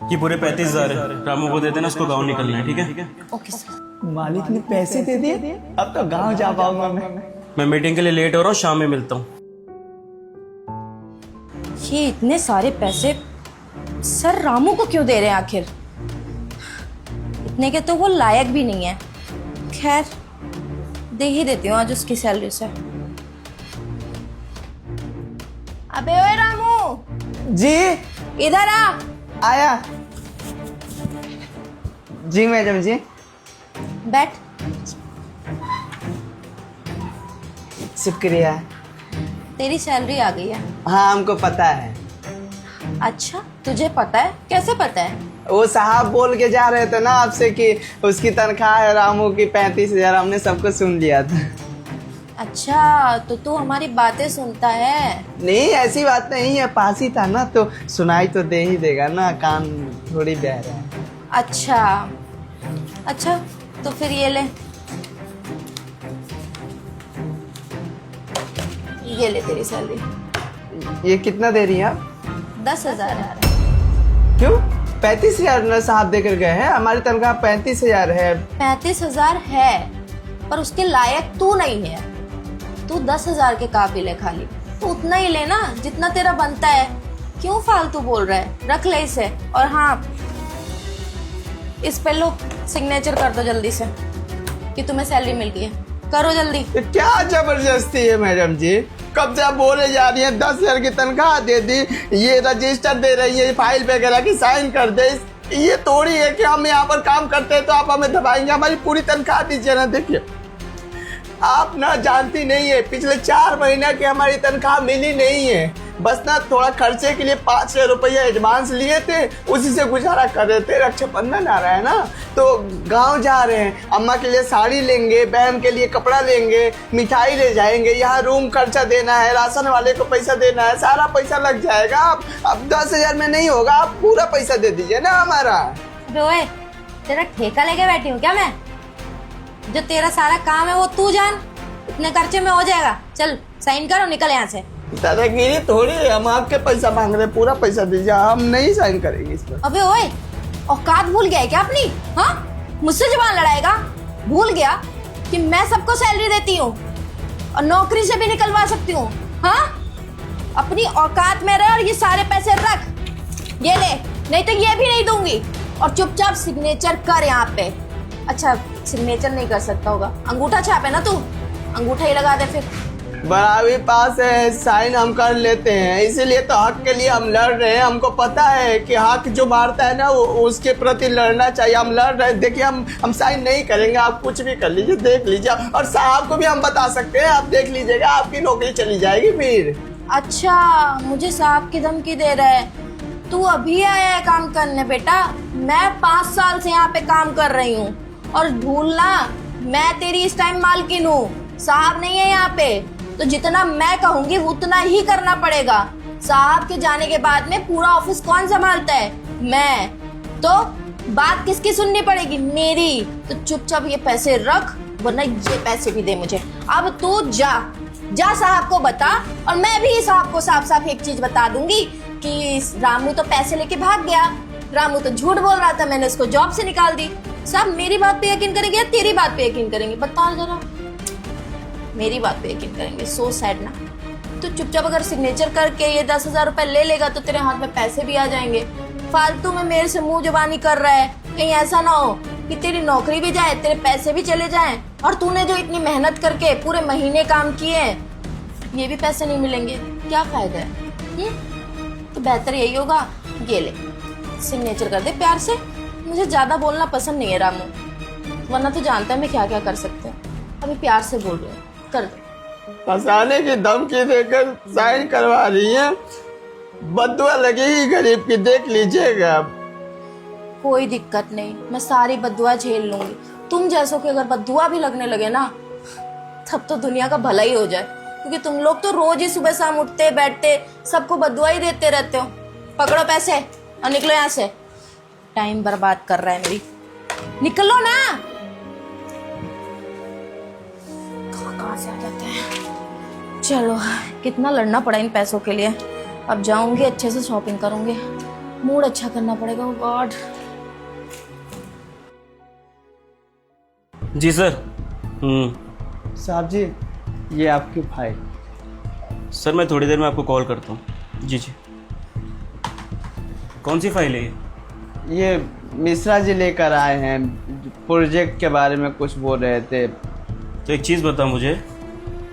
ये पूरे 35,000 है, रामू को दे देना, उसको गाँव निकलना है, ठीक है? Okay sir. मालिक ने पैसे दे दिए, अब तो गांव जा पाऊंगा मैं मीटिंग के लिए लेट हो रहा हूँ, शाम में मिलता हूँ। ये इतने सारे पैसे सर रामू को क्यों दे रहे हैं आखिर? इतने के तो वो लायक भी नहीं है। खैर दे ही देती हूँ आज उसकी सैलरी से। अबे ओए रामू, जी इधर आ। आया। जी मैडम जी। बैठ। शुक्रिया। तेरी सैलरी आ गई है। हाँ हमको पता है। अच्छा तुझे पता है? कैसे पता है? वो साहब बोल के जा रहे थे ना आपसे कि उसकी तनख्वाह है रामू की 35,000, हमने सबको सुन लिया था। अच्छा तो तू हमारी बातें सुनता है? नहीं ऐसी बात नहीं है, पास ही था ना तो सुनाई तो दे ही देगा ना, कान थोड़ी बह रहा है। अच्छा अच्छा तो फिर ये ले तेरी सैलरी। ये कितना दे रही है आप? 10,000 है। क्यों? 35,000 ना साहब देकर गए हैं, हमारी तनख्वाह 35,000 है। 35,000 है पर उसके लायक तू नहीं है। तू 10,000 के काबिल है, खाली तो उतना ही लेना जितना तेरा बनता है। क्यों फालतू बोल रहा है? रख ले इसे। और हाँ इस पे लो सिग्नेचर कर दो जल्दी से कि तुम्हें सैलरी मिल गई है। करो जल्दी। ये क्या जबरदस्ती है मैडम जी? कब से आप बोले जा रही हैं 10,000 की तनख्वाह दे दी, ये रजिस्टर दे रही है, फाइल वगैरह की साइन कर दे। ये थोड़ी है कि हम यहाँ पर काम करते हैं तो आप हमें दबाएंगे, हमारी पूरी तनख्वाह दीजिए ना। देखिए आप ना जानती नहीं है, पिछले 4 महीना की हमारी तनख्वाह मिली नहीं है। बस ना थोड़ा खर्चे के लिए 5,000 रुपया एडवांस लिए थे, उसी से गुजारा कर रहे थे। रक्षाबंधन आ रहा है ना तो गांव जा रहे हैं, अम्मा के लिए साड़ी लेंगे, बहन के लिए कपड़ा लेंगे, मिठाई ले जाएंगे, यहाँ रूम खर्चा देना है, राशन वाले को पैसा देना है, सारा पैसा लग जाएगा। अब 10,000 में नहीं होगा, आप पूरा पैसा दे दीजिए ना हमारा। ओए तेरा ठेका लेके बैठी हूँ क्या मैं? जो तेरा सारा काम है वो तू जान, इतने खर्चे में हो जाएगा। चल साइन करो, निकल यहाँ से। दादागिरी थोड़ी है, हम आपके पैसा मांग रहे, पूरा पैसा दीजिए, हम नहीं साइन करेंगे इस पर। अबे ओए औकात भूल गया है क्या अपनी? हाँ मुझसे जुबान लड़ाएगा? भूल गया कि मैं सबको सैलरी देती हूँ और नौकरी से भी निकलवा सकती हूँ। हाँ अपनी औकात में रह और ये सारे पैसे रख। ये ले, नहीं तो ये भी नहीं दूंगी। और चुपचाप सिग्नेचर कर यहाँ पे। अच्छा सिग्नेचर नहीं कर सकता होगा, अंगूठा छाप है ना तू, अंगूठा ही लगा दे फिर। बराबरी पास है, साइन हम कर लेते हैं, इसीलिए तो हक के लिए हम लड़ रहे हैं। हमको पता है कि हक जो मारता है ना वो उसके प्रति लड़ना चाहिए, हम लड़ रहे हैं। देखिए हम साइन नहीं करेंगे, आप कुछ भी कर लीजिए, देख लीजिए। और साहब को भी हम बता सकते हैं, आप देख लीजिएगा, आपकी नौकरी चली जाएगी फिर। अच्छा मुझे साहब की धमकी दे रहा है? तू अभी आया है काम करने बेटा, मैं 5 साल से यहाँ पे काम कर रही हूँ। और भूलना मैं तेरी इस टाइम मालकिन हूँ, साहब नहीं है यहाँ पे। तो जितना मैं कहूंगी उतना ही करना पड़ेगा। साहब के जाने के बाद में पूरा ऑफिस कौन संभालता है? मैं। तो बात किसकी सुननी पड़ेगी? मेरी। तो चुपचाप ये पैसे रख, वरना ये पैसे भी दे मुझे। अब तू जा साहब को बता। और मैं भी साहब को साफ साफ एक चीज बता दूंगी कि रामू तो पैसे लेके भाग गया, रामू तो झूठ बोल रहा था, मैंने उसको जॉब से निकाल दी। साहब मेरी बात पे यकीन करेंगे या तेरी बात पे यकीन करेंगे? बता जरा। मेरी बात पे यकीन करेंगे। सो सैड ना। तो चुपचाप अगर सिग्नेचर करके ये 10,000 रुपए ले लेगा तो तेरे हाथ में पैसे भी आ जाएंगे। फालतू में मेरे से मुंह जुबानी कर रहा है, कहीं ऐसा ना हो कि तेरी नौकरी भी जाए, तेरे पैसे भी चले जाएं, और तूने जो इतनी मेहनत करके पूरे महीने काम किए ये भी पैसे नहीं मिलेंगे। क्या फायदा है? तो बेहतर यही होगा, ये ले सिग्नेचर कर दे प्यार से। मुझे ज्यादा बोलना पसंद नहीं है रामू, वरना तो जानता है मैं क्या क्या कर सकते हैं। अभी प्यार से बोल रहे हैं, कर दे। फंसाने की धमकी देकर साइन करवा रही है, बद्दुआ लगेगी गरीब की, देख लीजिएगा। कोई दिक्कत नहीं, मैं सारी बद्दुआ झेल लूंगी। तुम जैसों के अगर बद्दुआ भी लगने लगे ना तब तो दुनिया का भला ही हो जाए, क्योंकि तुम लोग तो रोज ही सुबह शाम उठते बैठते सबको बद्दुआ ही देते रहते हो। पकड़ो पैसे और निकलो यहाँ से। टाइम बर्बाद कर रहा है मेरी, निकलो ना। कहाँ से आ जाते हैं। चलो कितना लड़ना पड़ा इन पैसों के लिए। अब जाऊंगी अच्छे से शॉपिंग करूंगी। मूड अच्छा करना पड़ेगा। ओ गॉड। जी सर। साहब जी, ये आपकी फाइल। सर मैं थोड़ी देर में आपको कॉल करता हूँ। जी जी। कौन सी फाइल है ये मिश्रा जी लेकर आए हैं, प्रोजेक्ट के बारे में कुछ बोल रहे थे। तो एक चीज़ बता मुझे,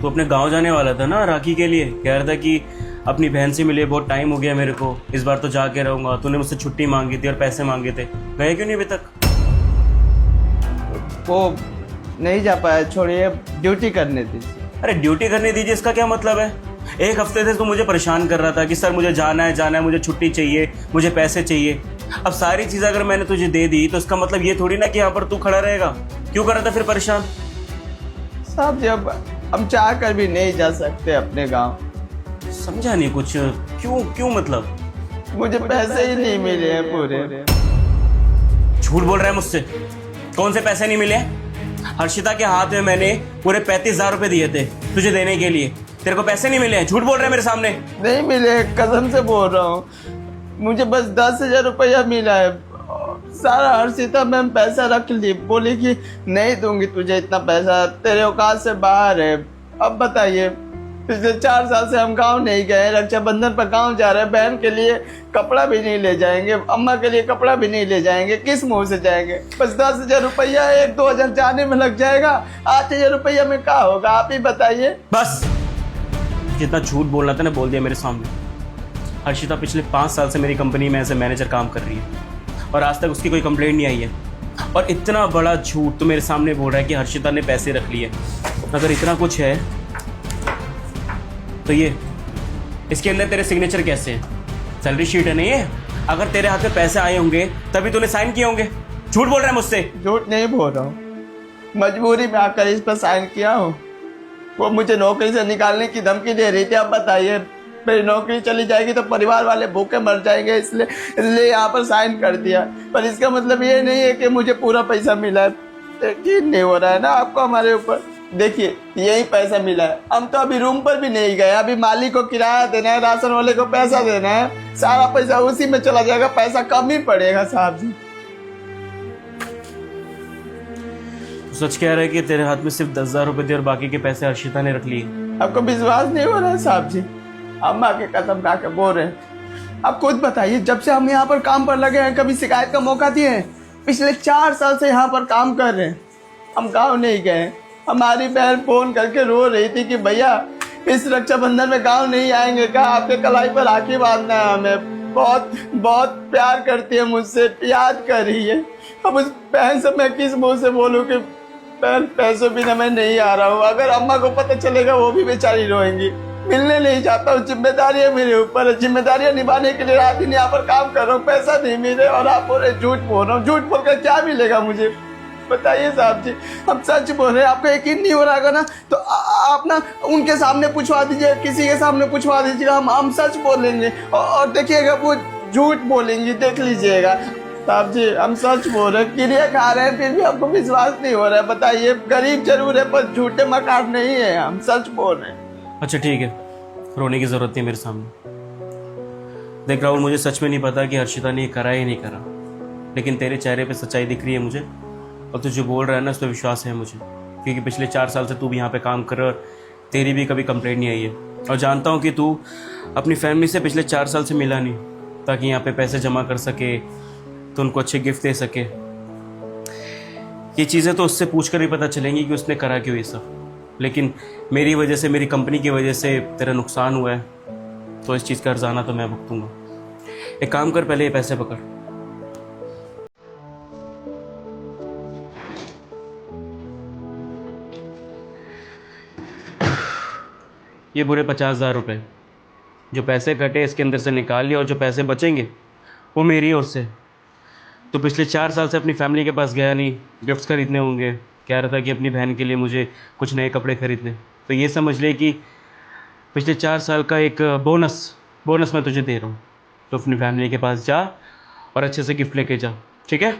तू अपने गांव जाने वाला था ना राखी के लिए, कह रहा था कि अपनी बहन से मिले, बहुत टाइम हो गया मेरे को, इस बार तो जाके रहूंगा। तूने मुझसे छुट्टी मांगी थी और पैसे मांगे थे, गए क्यों नहीं अभी तक? वो नहीं जा पाया, छोड़िए, ड्यूटी करने दीजिए। अरे ड्यूटी करने दीजिए, इसका क्या मतलब है? एक हफ्ते से तू मुझे परेशान कर रहा था कि सर मुझे जाना है, मुझे छुट्टी चाहिए, मुझे पैसे चाहिए। अब सारी चीज़ अगर मैंने तुझे दे दी तो इसका मतलब ये थोड़ी ना कि यहाँ पर तू खड़ा रहेगा। क्यों कर रहा था फिर परेशान? साहब जी, अब हम चाह कर भी नहीं जा सकते अपने गांव। समझा नहीं कुछ। क्यों क्यों मतलब? मुझे पैसे ही नहीं मिले हैं पूरे। झूठ बोल रहा है मुझसे। कौन से पैसे नहीं मिले? हर्षिता के हाथ में मैंने पूरे 35,000 रुपए दिए थे तुझे देने के लिए, तेरे को पैसे नहीं मिले हैं? झूठ बोल रहे हैं मेरे सामने। नहीं मिले, कसम से बोल रहा हूँ। मुझे बस 10,000 रुपया मिला है। सारा हर्षिता मैम पैसा रख ली, बोली कि नहीं दूंगी तुझे इतना पैसा, तेरे औकात से बाहर है। अब बताइए, पिछले 4 साल से हम गांव नहीं गए, रक्षाबंधन पर गांव जा रहे हैं, बहन के लिए कपड़ा भी नहीं ले जाएंगे, अम्मा के लिए कपड़ा भी नहीं ले जाएंगे, किस मुंह से जाएंगे? बस 10,000 रुपया 1-2 हजार जाने में लग जाएगा, 8,000 रुपया में क्या होगा, आप ही बताइए। बस जितना झूठ बोलना था ना बोल दिया मेरे सामने। हर्षिता पिछले 5 साल से मेरी कंपनी में एज ए मैनेजर काम कर रही है और आज तक उसकी कोई कंप्लेंट नहीं आई है, और इतना बड़ा झूठ तो मेरे सामने बोल रहा है कि हर्षिता ने पैसे रख लिए। अगर इतना कुछ है तो ये इसके अंदर तेरे सिग्नेचर कैसे हैं? सैलरी शीट है नहीं है? अगर तेरे हाथ में पैसे आए होंगे तभी तूने साइन किए होंगे। झूठ बोल रहा है मुझसे। झूठ नहीं बोल रहा हूँ, मजबूरी में आकर इस पर साइन किया हूँ। वो मुझे नौकरी से निकालने की धमकी दे रही थी। अब बताइए, मेरी नौकरी चली जाएगी तो परिवार वाले भूखे मर जाएंगे, इसलिए यहाँ पर साइन कर दिया। पर इसका मतलब ये नहीं है कि मुझे पूरा पैसा मिला है। यकीन नहीं हो रहा है ना आपको हमारे ऊपर? देखिए, यही पैसा मिला है। हम तो अभी रूम पर भी नहीं गए, अभी मालिक को किराया देना है, राशन वाले को पैसा देना है, सारा पैसा उसी में चला जाएगा, पैसा कम ही पड़ेगा। साहब जी, सच कह रहा है कि तेरे हाथ में सिर्फ 10,000 रुपए थे और बाकी के पैसे हर्षिता ने रख लिए? आपको विश्वास नहीं हो रहा है? साहब जी, अम्मा के कसम खा के बोल रहे हैं। आप खुद बताइए, जब से हम यहाँ पर काम पर लगे हैं कभी शिकायत का मौका दिए हैं? पिछले 4 साल से यहाँ पर काम कर रहे हैं, हम गाँव नहीं गए। हमारी बहन फोन करके रो रही थी कि भैया इस रक्षाबंधन में गांव नहीं आएंगे क्या, आपके कलाई पर राखी बांधना है हमें। बहुत बहुत प्यार करती है मुझसे, याद कर रही है। अब उस बहन से मैं किस मुंह से बोलूं कि बहन पैसों बिना मैं नहीं आ रहा हूँ। अगर अम्मा को पता चलेगा वो भी बेचारी रोएंगी। मिलने नहीं चाहता हूँ, जिम्मेदारियां मेरे ऊपर है, जिम्मेदारियां निभाने के लिए रात दिन यहाँ पर काम कर रहा हूँ, पैसा नहीं मिले और आप बोल रहे झूठ बोल रहा हूँ। झूठ बोलकर क्या मिलेगा मुझे, बताइए साहब जी? हम सच बोल रहे हैं, आपको यकीन नहीं हो रहा है ना तो आप ना उनके सामने पूछवा दीजिए, किसी के सामने पूछवा दीजिएगा, हम सच बोलेंगे और देखिएगा वो झूठ बोलेंगी, देख लीजिएगा। साहब जी, हम सच बोल रहे हैं, क्रिया खा रहे हैं, फिर भी आपको विश्वास नहीं हो रहा है। बताइए, गरीब जरूर है पर झूठे मकान नहीं है, हम सच बोल रहे हैं। अच्छा ठीक है, रोने की जरूरत नहीं मेरे सामने। देख राहुल, मुझे सच में नहीं पता कि हर्षिता ने करा या नहीं करा, लेकिन तेरे चेहरे पे सच्चाई दिख रही है मुझे, और तू जो बोल रहा है ना उस पर विश्वास है मुझे, क्योंकि पिछले 4 साल से तू भी यहाँ पे काम कर रहा है और तेरी भी कभी कंप्लेंट नहीं आई है। और जानता हूँ कि तू अपनी फैमिली से पिछले 4 साल से मिला नहीं, ताकि यहाँ पे पैसे जमा कर सके, तो उनको अच्छे गिफ्ट दे सके। ये चीज़ें तो उससे पूछ कर ही पता चलेंगी कि उसने करा क्यों ये सब, लेकिन मेरी वजह से, मेरी कंपनी की वजह से तेरा नुकसान हुआ है, तो इस चीज़ का हर्जाना तो मैं भुगतूंगा। एक काम कर, पहले ये पैसे पकड़। ये पूरे 50,000 रुपये जो पैसे कटे इसके अंदर से निकाल लिया, और जो पैसे बचेंगे वो मेरी ओर से। तो पिछले 4 साल से अपनी फैमिली के पास गया नहीं, गिफ्ट्स खरीदने होंगे, कह रहा था कि अपनी बहन के लिए मुझे कुछ नए कपड़े खरीदने, तो ये समझ ले कि पिछले 4 साल का एक बोनस मैं तुझे दे रहा हूँ। तो अपनी फैमिली के पास जा और अच्छे से गिफ्ट लेके जा, ठीक है?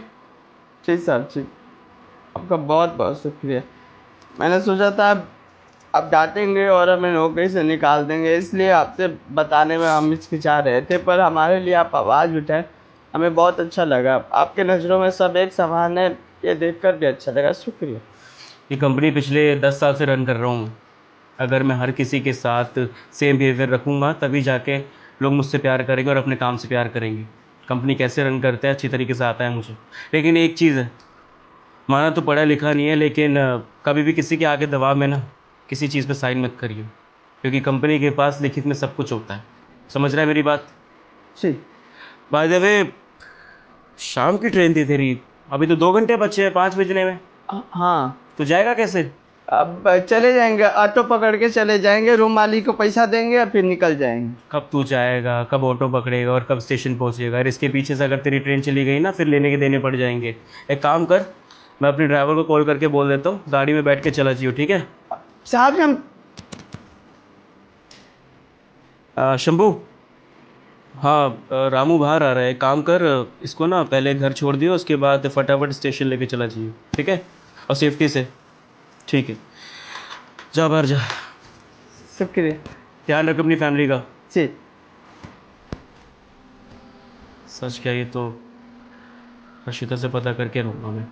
जी साहब जी, आपका बहुत बहुत शुक्रिया। मैंने सोचा था आप डांटेंगे और हमें नौकरी से निकाल देंगे, इसलिए आपसे बताने में हम हिचकिचा रहे थे, पर हमारे लिए आप आवाज़ उठाए, हमें बहुत अच्छा लगा। आपके नज़रों में सब एक समान है, ये देखकर भी अच्छा लगा। शुक्रिया। ये कंपनी पिछले 10 साल से रन कर रहा हूँ मैं। अगर मैं हर किसी के साथ सेम बिहेवियर रखूँगा तभी जाके लोग मुझसे प्यार करेंगे और अपने काम से प्यार करेंगे। कंपनी कैसे रन करते हैं अच्छी तरीके से आता है मुझे। लेकिन एक चीज़ है, माना तो पढ़ा लिखा नहीं है, लेकिन कभी भी किसी के आगे दबाव में ना किसी चीज़ पे साइन मत करिए, क्योंकि कंपनी के पास लिखित में सब कुछ होता है। समझ रहा है मेरी बात? जी। बाय द वे, शाम की ट्रेन थी तेरी, अभी तो 2 घंटे बचे हैं 5 बजने में। हाँ, तो जाएगा कैसे? अब चले जाएंगे, ऑटो पकड़ के चले जाएंगे, रूम मालिक को पैसा देंगे और फिर निकल जाएंगे। कब तू जाएगा, कब ऑटो पकड़ेगा और कब स्टेशन पहुंचेगा? और इसके पीछे से अगर तेरी ट्रेन चली गई ना, फिर लेने के देने पड़ जाएंगे। एक काम कर, मैं अपने ड्राइवर को कॉल करके बोल देता हूँ गाड़ी में बैठ के चला जाइयो, ठीक है? साहब हम शंभू, हाँ, रामू बाहर आ रहा है। एक काम कर, इसको ना पहले घर छोड़ दियो, उसके बाद फटाफट स्टेशन लेके चला जाइए, ठीक है? और सेफ्टी से, ठीक है? जा बाहर जा, शुक्रिया। ध्यान रख अपनी फैमिली का। जी। सच क्या, ये तो हर्षिता से पता करके रहूँगा मैं।